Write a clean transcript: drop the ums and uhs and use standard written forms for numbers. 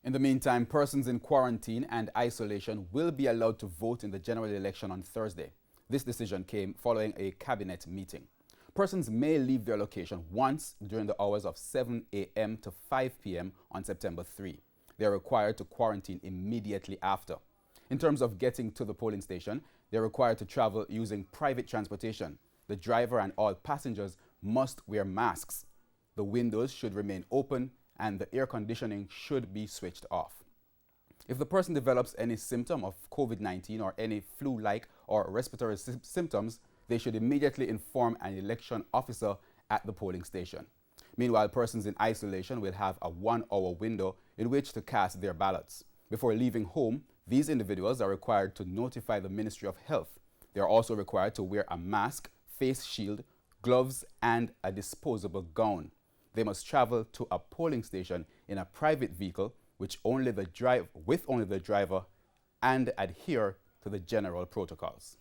In the meantime, persons in quarantine and isolation will be allowed to vote in the general election on Thursday. This decision came following a cabinet meeting. Persons may leave their location once during the hours of 7 a.m. to 5 p.m. on September 3. They are required to quarantine immediately after. In terms of getting to the polling station, they are required to travel using private transportation. The driver and all passengers must wear masks. The windows should remain open and the air conditioning should be switched off. If the person develops any symptom of COVID-19 or any flu-like or respiratory symptoms, they should immediately inform an election officer at the polling station. Meanwhile, persons in isolation will have a 1-hour window in which to cast their ballots. Before leaving home, these individuals are required to notify the Ministry of Health. They are also required to wear a mask, face shield, gloves, and a disposable gown. They must travel to a polling station in a private vehicle with only the driver and adhere to the general protocols.